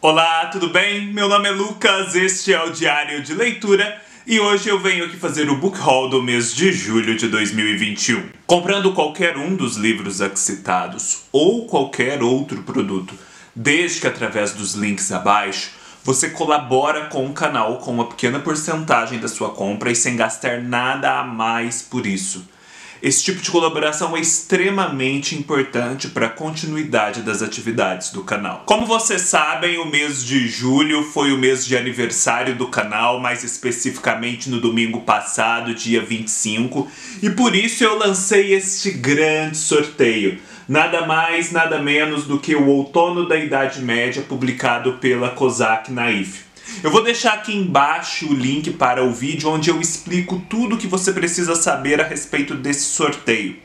Olá, tudo bem? Meu nome é Lucas, este é o Diário de Leitura e hoje eu venho aqui fazer o book haul do mês de julho de 2021. Comprando qualquer um dos livros aqui citados ou qualquer outro produto, desde que através dos links abaixo, você colabora com o canal com uma pequena porcentagem da sua compra e sem gastar nada a mais por isso. Esse tipo de colaboração é extremamente importante para a continuidade das atividades do canal. Como vocês sabem, o mês de julho foi o mês de aniversário do canal, mais especificamente no domingo passado, dia 25, e por isso eu lancei este grande sorteio. Nada mais, nada menos do que o Outono da Idade Média, publicado pela Kozak Naif. Eu vou deixar aqui embaixo o link para o vídeo onde eu explico tudo o que você precisa saber a respeito desse sorteio.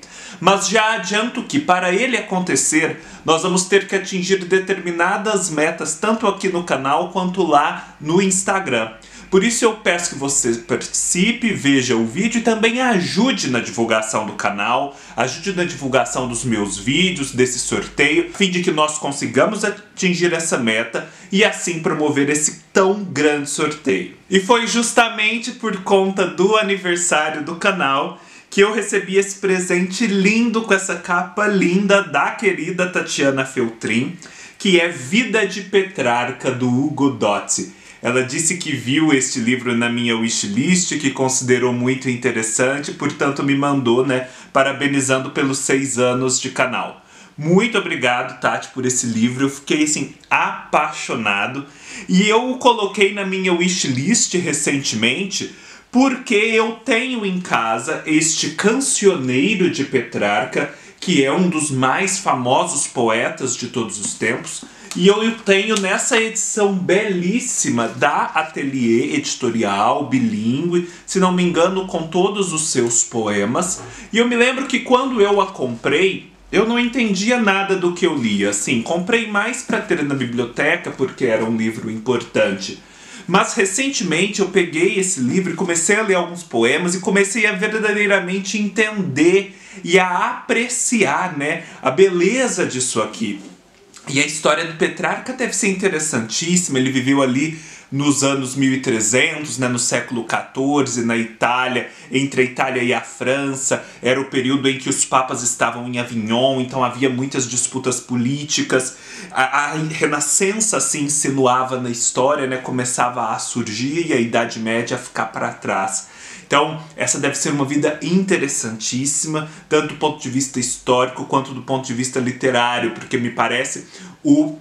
Mas já adianto que para ele acontecer, nós vamos ter que atingir determinadas metas tanto aqui no canal quanto lá no Instagram. Por isso eu peço que você participe, veja o vídeo e também ajude na divulgação do canal, ajude na divulgação dos meus vídeos, desse sorteio, a fim de que nós consigamos atingir essa meta e assim promover esse tão grande sorteio. E foi justamente por conta do aniversário do canal que eu recebi esse presente lindo com essa capa linda da querida Tatiana Feltrin, que é Vida de Petrarca, do Hugo Dotze. Ela disse que viu este livro na minha wishlist, que considerou muito interessante, portanto me mandou, parabenizando pelos 6 anos de canal. Muito obrigado, Tati, por esse livro. Eu fiquei, assim, apaixonado. E eu o coloquei na minha wishlist recentemente porque eu tenho em casa este Cancioneiro de Petrarca, que é um dos mais famosos poetas de todos os tempos. E eu tenho nessa edição belíssima da Atelier Editorial, bilíngue, se não me engano, com todos os seus poemas. E eu me lembro que quando eu a comprei, eu não entendia nada do que eu lia. Assim, comprei mais para ter na biblioteca, porque era um livro importante. Mas recentemente eu peguei esse livro e comecei a ler alguns poemas e comecei a verdadeiramente entender e a apreciar, a beleza disso aqui. E a história do Petrarca deve ser interessantíssima. Ele viveu ali nos anos 1300, no século XIV, na Itália, entre a Itália e a França. Era o período em que os papas estavam em Avignon, então havia muitas disputas políticas. A Renascença se insinuava na história, começava a surgir e a Idade Média a ficar para trás. Então, essa deve ser uma vida interessantíssima, tanto do ponto de vista histórico quanto do ponto de vista literário, porque me parece o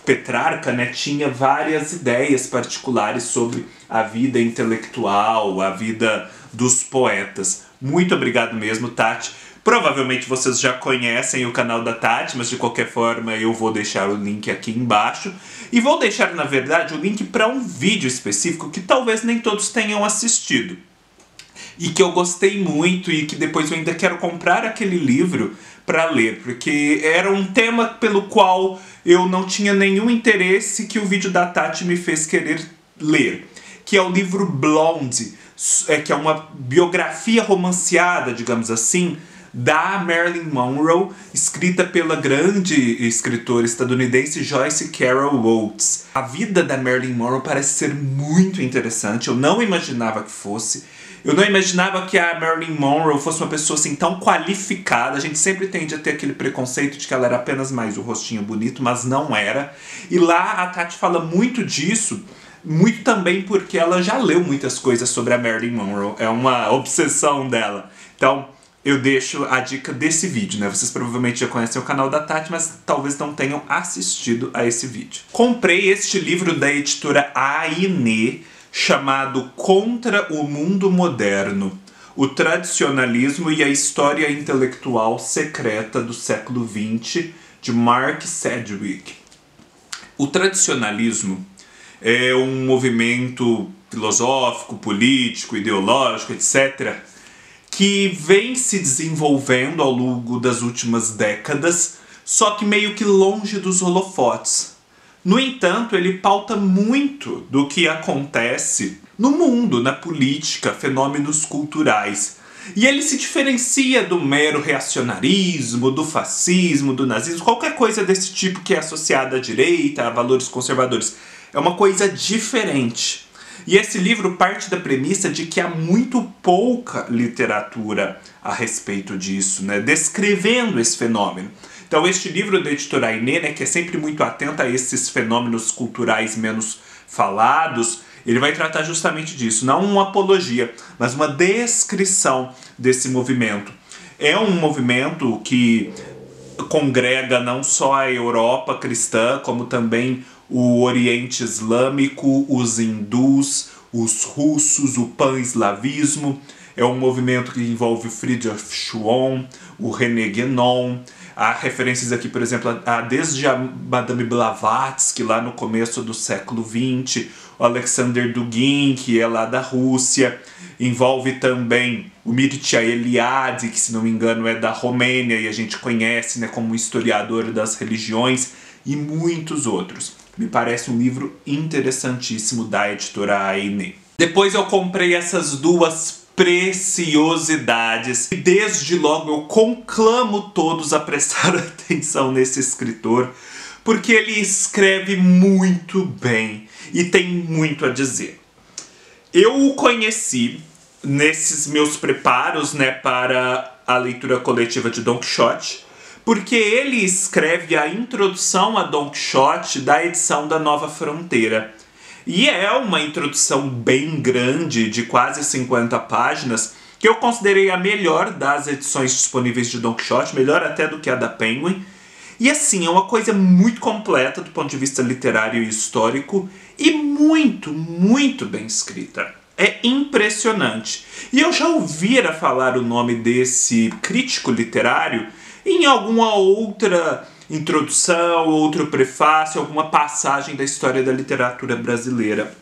Petrarca tinha várias ideias particulares sobre a vida intelectual, a vida dos poetas. Muito obrigado mesmo, Tati. Provavelmente vocês já conhecem o canal da Tati, mas de qualquer forma eu vou deixar o link aqui embaixo. E vou deixar, na verdade, o link para um vídeo específico que talvez nem todos tenham assistido. E que eu gostei muito e que depois eu ainda quero comprar aquele livro para ler, porque era um tema pelo qual eu não tinha nenhum interesse que o vídeo da Tati me fez querer ler, que é o livro Blonde, que é uma biografia romanceada, digamos assim, da Marilyn Monroe, escrita pela grande escritora estadunidense Joyce Carol Oates. A vida da Marilyn Monroe parece ser muito interessante, eu não imaginava que fosse. Eu não imaginava que a Marilyn Monroe fosse uma pessoa assim tão qualificada. A gente sempre tende a ter aquele preconceito de que ela era apenas mais o rostinho bonito, mas não era. E lá a Tati fala muito disso, muito também porque ela já leu muitas coisas sobre a Marilyn Monroe. É uma obsessão dela. Então, eu deixo a dica desse vídeo, Vocês provavelmente já conhecem o canal da Tati, mas talvez não tenham assistido a esse vídeo. Comprei este livro da editora Ainé, chamado Contra o Mundo Moderno, o tradicionalismo e a história intelectual secreta do século XX, de Mark Sedgwick. O tradicionalismo é um movimento filosófico, político, ideológico, etc., que vem se desenvolvendo ao longo das últimas décadas, só que meio que longe dos holofotes. No entanto, ele pauta muito do que acontece no mundo, na política, fenômenos culturais. E ele se diferencia do mero reacionarismo, do fascismo, do nazismo, qualquer coisa desse tipo que é associada à direita, a valores conservadores. É uma coisa diferente. E esse livro parte da premissa de que há muito pouca literatura a respeito disso, né? Descrevendo esse fenômeno. Então este livro da editora Aine, né, que é sempre muito atenta a esses fenômenos culturais menos falados, ele vai tratar justamente disso, não uma apologia, mas uma descrição desse movimento. É um movimento que congrega não só a Europa cristã, como também o Oriente Islâmico, os hindus, os russos, o pan-eslavismo. É um movimento que envolve o Friedrich Schwann, o René Guénon. Há referências aqui, por exemplo, desde a Madame Blavatsky, lá no começo do século XX, o Alexander Dugin, que é lá da Rússia. Envolve também o Mircea Eliade, que, se não me engano, é da Romênia, e a gente conhece, né, como historiador das religiões, e muitos outros. Me parece um livro interessantíssimo da editora Aine. Depois eu comprei essas duas preciosidades e desde logo eu conclamo todos a prestar atenção nesse escritor, porque ele escreve muito bem e tem muito a dizer. Eu o conheci nesses meus preparos, né, para a leitura coletiva de Don Quixote, porque ele escreve a introdução a Don Quixote da edição da Nova Fronteira. E é uma introdução bem grande, de quase 50 páginas, que eu considerei a melhor das edições disponíveis de Don Quixote, melhor até do que a da Penguin. E assim, é uma coisa muito completa do ponto de vista literário e histórico, e muito, muito bem escrita. É impressionante. E eu já ouvira falar o nome desse crítico literário em alguma outra introdução, outro prefácio, alguma passagem da história da literatura brasileira.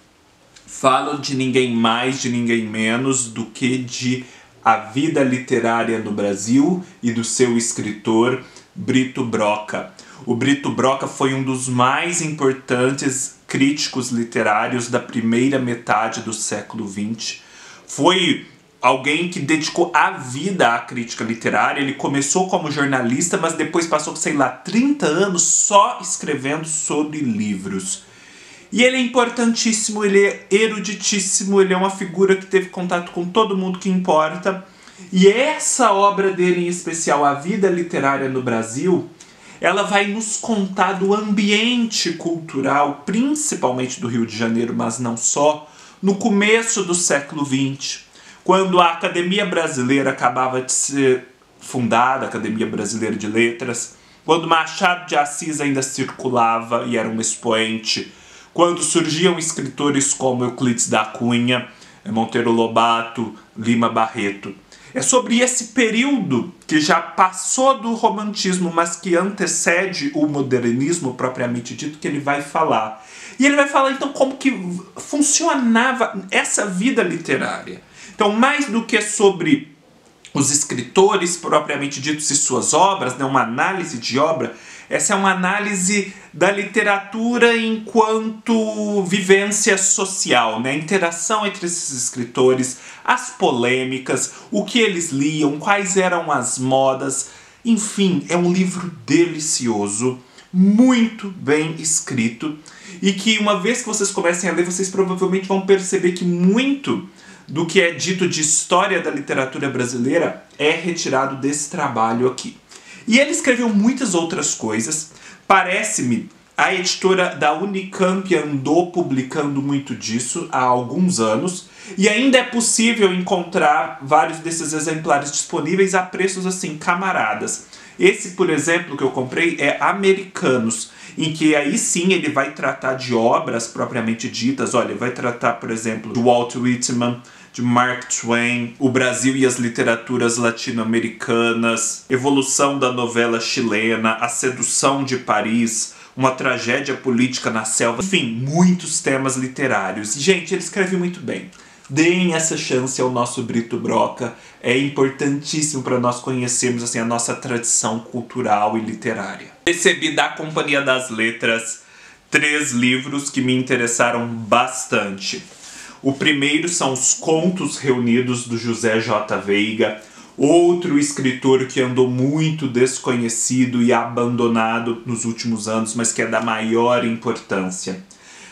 Falo de ninguém mais, de ninguém menos do que de A Vida Literária no Brasil e do seu escritor Brito Broca. O Brito Broca foi um dos mais importantes críticos literários da primeira metade do século XX. Foi alguém que dedicou a vida à crítica literária. Ele começou como jornalista, mas depois passou, sei lá, 30 anos só escrevendo sobre livros. E ele é importantíssimo, ele é eruditíssimo, ele é uma figura que teve contato com todo mundo que importa. E essa obra dele em especial, A Vida Literária no Brasil, ela vai nos contar do ambiente cultural, principalmente do Rio de Janeiro, mas não só, no começo do século XX. Quando a Academia Brasileira acabava de ser fundada, a Academia Brasileira de Letras, quando Machado de Assis ainda circulava e era um expoente, quando surgiam escritores como Euclides da Cunha, Monteiro Lobato, Lima Barreto. É sobre esse período que já passou do romantismo, mas que antecede o modernismo propriamente dito, que ele vai falar. E ele vai falar então como que funcionava essa vida literária. Então, mais do que sobre os escritores propriamente ditos e suas obras, né, uma análise de obra, essa é uma análise da literatura enquanto vivência social, né? A interação entre esses escritores, as polêmicas, o que eles liam, quais eram as modas. Enfim, é um livro delicioso, muito bem escrito, e que uma vez que vocês comecem a ler, vocês provavelmente vão perceber que muito do que é dito de história da literatura brasileira é retirado desse trabalho aqui. E ele escreveu muitas outras coisas. Parece-me, a editora da Unicamp andou publicando muito disso há alguns anos, e ainda é possível encontrar vários desses exemplares disponíveis a preços assim, camaradas. Esse, por exemplo, que eu comprei é Americanos, em que aí sim ele vai tratar de obras propriamente ditas. Olha, ele vai tratar, por exemplo, de Walt Whitman, de Mark Twain, o Brasil e as literaturas latino-americanas, evolução da novela chilena, a sedução de Paris, uma tragédia política na selva, enfim, muitos temas literários. Gente, ele escreve muito bem. Deem essa chance ao nosso Brito Broca, é importantíssimo para nós conhecermos assim, a nossa tradição cultural e literária. Recebi da Companhia das Letras 3 livros que me interessaram bastante. O primeiro são os Contos Reunidos do José J. Veiga, outro escritor que andou muito desconhecido e abandonado nos últimos anos, mas que é da maior importância.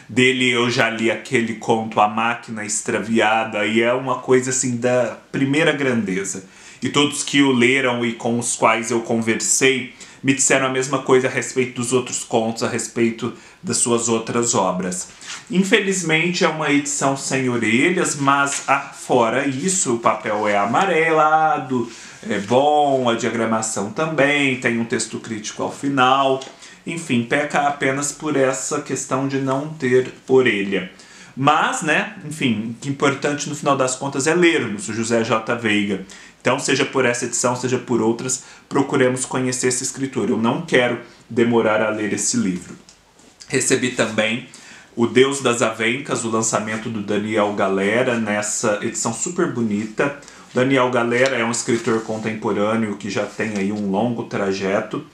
Dele eu já li aquele conto A Máquina Extraviada, e é uma coisa assim da primeira grandeza. E todos que o leram e com os quais eu conversei me disseram a mesma coisa a respeito dos outros contos, a respeito das suas outras obras. Infelizmente é uma edição sem orelhas, mas fora isso o papel é amarelado, é bom, a diagramação também, tem um texto crítico ao final. Enfim, peca apenas por essa questão de não ter orelha. Mas, né, enfim, o que é importante no final das contas é lermos o José J. Veiga. Então, seja por essa edição, seja por outras, procuremos conhecer esse escritor. Eu não quero demorar a ler esse livro. Recebi também O Deus das Avencas, o lançamento do Daniel Galera, nessa edição super bonita. Daniel Galera é um escritor contemporâneo que já tem aí um longo trajeto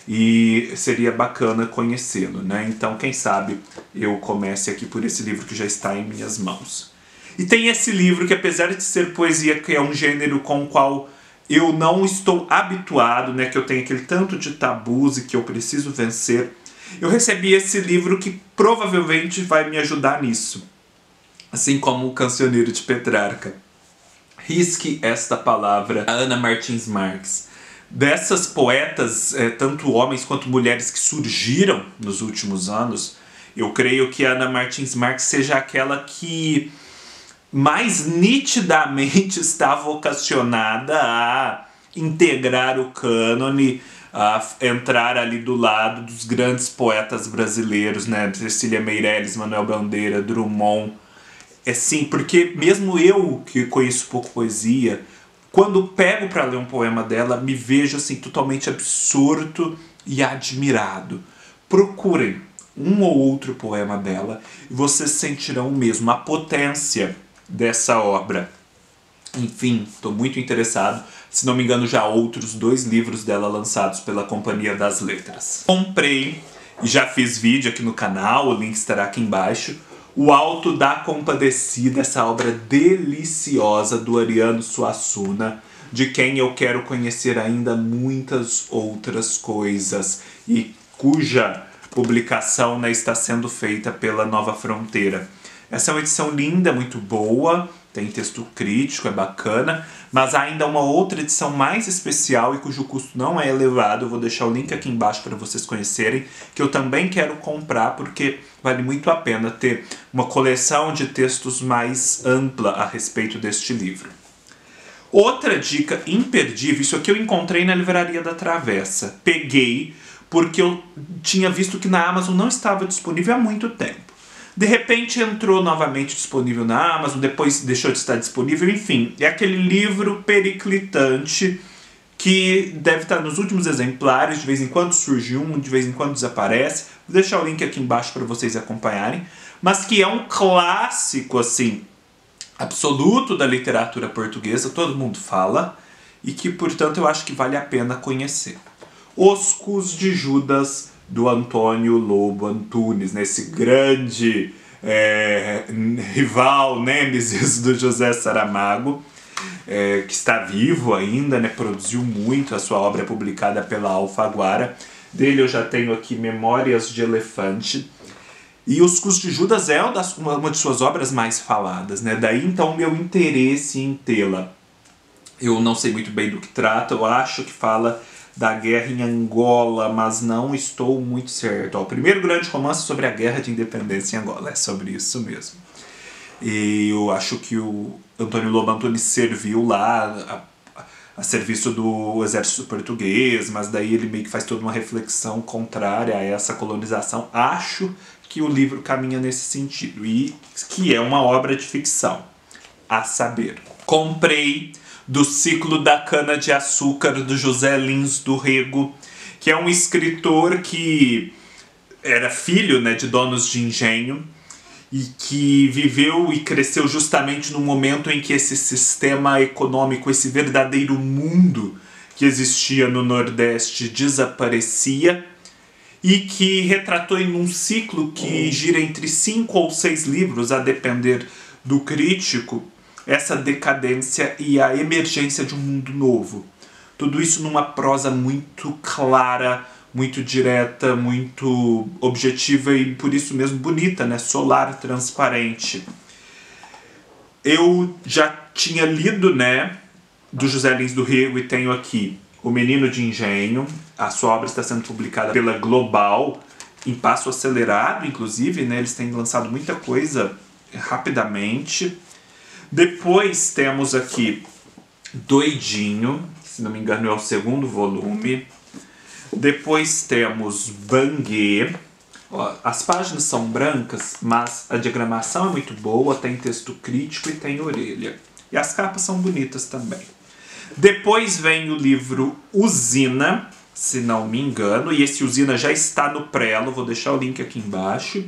e seria bacana conhecê-lo, né? Então, quem sabe eu comece aqui por esse livro que já está em minhas mãos. E tem esse livro que, apesar de ser poesia, que é um gênero com o qual eu não estou habituado, né? Que eu tenho aquele tanto de tabus e que eu preciso vencer. Eu recebi esse livro que provavelmente vai me ajudar nisso. Assim como o Cancioneiro de Petrarca. Risque esta palavra, Ana Martins Marques. Dessas poetas, tanto homens quanto mulheres que surgiram nos últimos anos, eu creio que a Ana Martins Marques seja aquela que mais nitidamente está vocacionada a integrar o cânone, a entrar ali do lado dos grandes poetas brasileiros, né? Cecília Meirelles, Manuel Bandeira, Drummond. É sim, porque mesmo eu que conheço pouco poesia, quando pego para ler um poema dela, me vejo assim totalmente absorto e admirado. Procurem um ou outro poema dela e vocês sentirão mesmo a potência dessa obra. Enfim, estou muito interessado. Se não me engano, já há outros 2 livros dela lançados pela Companhia das Letras. Comprei e já fiz vídeo aqui no canal, o link estará aqui embaixo. O Alto da Compadecida, essa obra deliciosa do Ariano Suassuna, de quem eu quero conhecer ainda muitas outras coisas e cuja publicação, né, está sendo feita pela Nova Fronteira. Essa é uma edição linda, muito boa, tem texto crítico, é bacana, mas há ainda uma outra edição mais especial e cujo custo não é elevado. Eu vou deixar o link aqui embaixo para vocês conhecerem, que eu também quero comprar porque vale muito a pena ter uma coleção de textos mais ampla a respeito deste livro. Outra dica imperdível, isso aqui eu encontrei na Livraria da Travessa. Peguei porque eu tinha visto que na Amazon não estava disponível há muito tempo. De repente entrou novamente disponível na Amazon, depois deixou de estar disponível, enfim. É aquele livro periclitante que deve estar nos últimos exemplares, de vez em quando surge um, de vez em quando desaparece. Vou deixar o link aqui embaixo para vocês acompanharem. Mas que é um clássico, assim, absoluto da literatura portuguesa, todo mundo fala, e que, portanto, eu acho que vale a pena conhecer. Os Cus de Judas, do Antônio Lobo Antunes, né? Esse grande rival, nêmesis do José Saramago, que está vivo ainda, né? Produziu muito, a sua obra é publicada pela Alfaguara. Dele eu já tenho aqui Memórias de Elefante. E Os Cus de Judas é uma de suas obras mais faladas, né? Daí então o meu interesse em tê-la. Eu não sei muito bem do que trata, eu acho que fala da guerra em Angola, mas não estou muito certo. O primeiro grande romance sobre a guerra de independência em Angola, é sobre isso mesmo. E eu acho que o Antônio Lobo Antunes serviu lá a serviço do exército português, mas daí ele meio que faz toda uma reflexão contrária a essa colonização. Acho que o livro caminha nesse sentido, e que é uma obra de ficção, a saber. Comprei do Ciclo da Cana-de-Açúcar, do José Lins do Rego, que é um escritor que era filho, né, de donos de engenho e que viveu e cresceu justamente no momento em que esse sistema econômico, esse verdadeiro mundo que existia no Nordeste desaparecia, e que retratou em um ciclo que gira entre 5 ou 6 livros, a depender do crítico essa decadência e a emergência de um mundo novo. Tudo isso numa prosa muito clara, muito direta, muito objetiva e por isso mesmo bonita, né? Solar, transparente. Eu já tinha lido, né, do José Lins do Rego e tenho aqui O Menino de Engenho. A sua obra está sendo publicada pela Global em passo acelerado, inclusive, né? Eles têm lançado muita coisa rapidamente. Depois temos aqui Doidinho, que, se não me engano é o segundo volume. Depois temos Banguê. As páginas são brancas, mas a diagramação é muito boa, tem texto crítico e tem orelha. E as capas são bonitas também. Depois vem o livro Usina, se não me engano, e esse Usina já está no prelo, vou deixar o link aqui embaixo.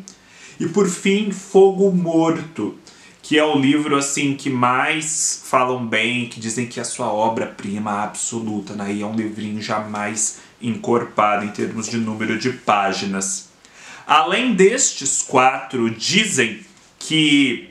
E por fim, Fogo Morto, que é o livro assim que mais falam bem, que dizem que é a sua obra-prima absoluta, né? E é um livrinho jamais encorpado em termos de número de páginas. Além destes 4, dizem que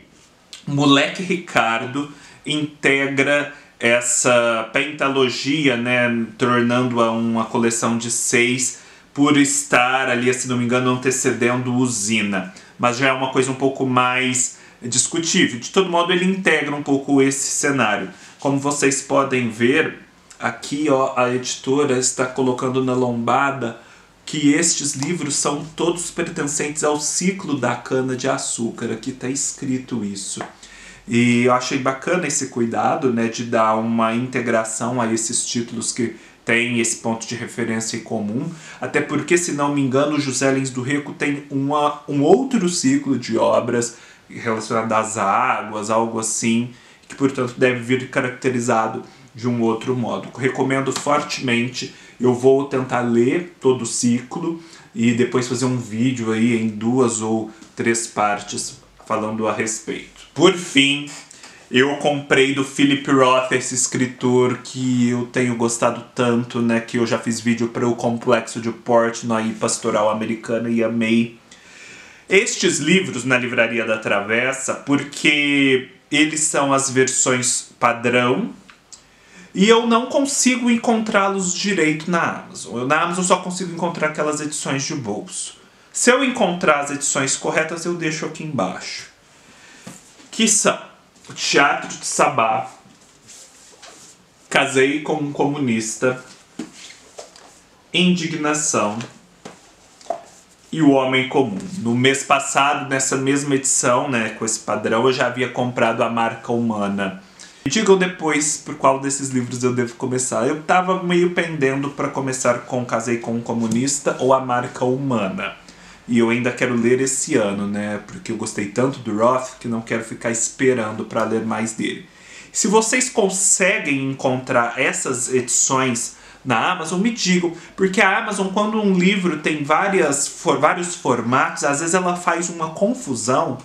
Moleque Ricardo integra essa pentalogia, né, tornando-a uma coleção de 6 por estar ali, se não me engano, antecedendo Usina. Mas já é uma coisa um pouco mais discutível. De todo modo, ele integra um pouco esse cenário. Como vocês podem ver, aqui ó, a editora está colocando na lombada que estes livros são todos pertencentes ao ciclo da cana-de-açúcar. Aqui está escrito isso. E eu achei bacana esse cuidado, né, de dar uma integração a esses títulos que têm esse ponto de referência em comum. Até porque, se não me engano, o José Lins do Rego tem um outro ciclo de obras relacionadas às águas, algo assim, que, portanto, deve vir caracterizado de um outro modo. Recomendo fortemente. Eu vou tentar ler todo o ciclo e depois fazer um vídeo aí em 2 ou 3 partes falando a respeito. Por fim, eu comprei do Philip Roth, esse escritor que eu tenho gostado tanto, né, que eu já fiz vídeo para o Complexo de Portnoy Pastoral Americana e amei estes livros na Livraria da Travessa, porque eles são as versões padrão e eu não consigo encontrá-los direito na Amazon. Na Amazon eu só consigo encontrar aquelas edições de bolso. Se eu encontrar as edições corretas, eu deixo aqui embaixo. Que são O Teatro de Sabá, Casei com um Comunista, Indignação e O Homem Comum. No mês passado, nessa mesma edição, né, com esse padrão, eu já havia comprado A Marca Humana. Me digam depois por qual desses livros eu devo começar. Eu estava meio pendendo para começar com Casei com um Comunista ou A Marca Humana. E eu ainda quero ler esse ano, né? Porque eu gostei tanto do Roth que não quero ficar esperando para ler mais dele. Se vocês conseguem encontrar essas edições na Amazon, me digam. Porque a Amazon, quando um livro tem vários formatos, às vezes ela faz uma confusão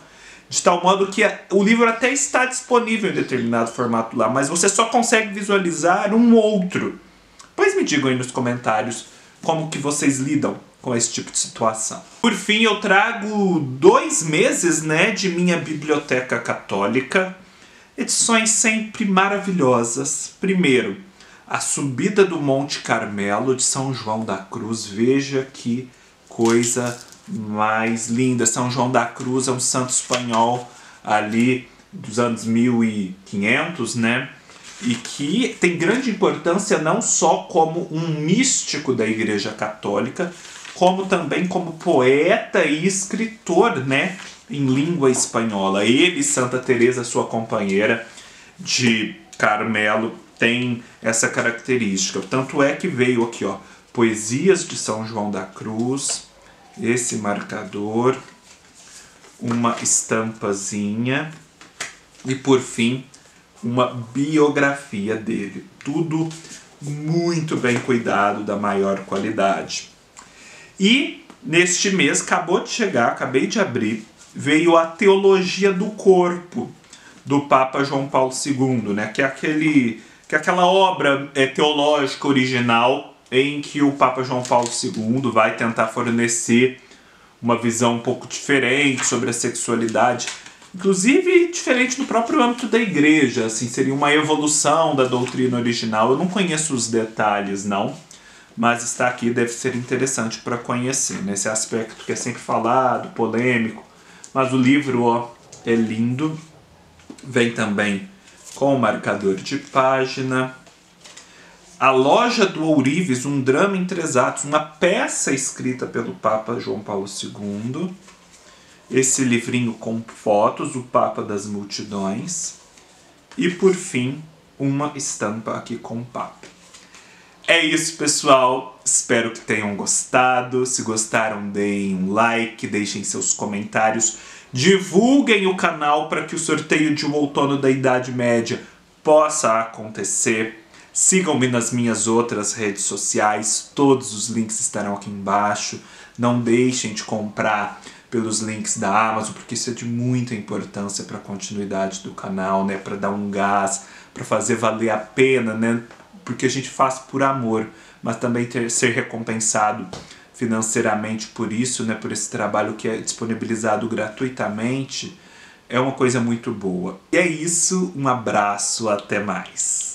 de tal modo que o livro até está disponível em determinado formato lá, mas você só consegue visualizar um outro. Pois me digam aí nos comentários como que vocês lidam com esse tipo de situação. Por fim, eu trago 2 meses, né, de minha biblioteca católica. Edições sempre maravilhosas. Primeiro, A Subida do Monte Carmelo, de São João da Cruz. Veja que coisa mais linda. São João da Cruz é um santo espanhol ali dos anos 1500, né? E que tem grande importância não só como um místico da Igreja Católica, como também como poeta e escritor, né, em língua espanhola. Ele e Santa Teresa, sua companheira de Carmelo, tem essa característica. Tanto é que veio aqui, ó, Poesias de São João da Cruz, esse marcador, uma estampazinha e, por fim, uma biografia dele. Tudo muito bem cuidado, da maior qualidade. E neste mês, acabou de chegar, acabei de abrir, veio a Teologia do Corpo, do Papa João Paulo II, né? que é aquela obra teológica original em que o Papa João Paulo II vai tentar fornecer uma visão um pouco diferente sobre a sexualidade. Inclusive, diferente do próprio âmbito da igreja, assim, seria uma evolução da doutrina original. Eu não conheço os detalhes, não, mas está aqui deve ser interessante para conhecer, nesse aspecto que é sempre falado, polêmico. Mas o livro, ó, é lindo. Vem também com o marcador de página. A Loja do Ourives, um drama em 3 atos, uma peça escrita pelo Papa João Paulo II. Esse livrinho com fotos, o Papa das Multidões. E, por fim, uma estampa aqui com o Papa. É isso, pessoal. Espero que tenham gostado. Se gostaram, deem um like, deixem seus comentários. Divulguem o canal para que o sorteio de um outono da Idade Média possa acontecer. Sigam-me nas minhas outras redes sociais. Todos os links estarão aqui embaixo. Não deixem de comprar pelos links da Amazon, porque isso é de muita importância para a continuidade do canal, né? Para dar um gás, para fazer valer a pena, né? Porque a gente faz por amor, mas também ser recompensado financeiramente por isso, né? Por esse trabalho que é disponibilizado gratuitamente, é uma coisa muito boa. E é isso, um abraço, até mais.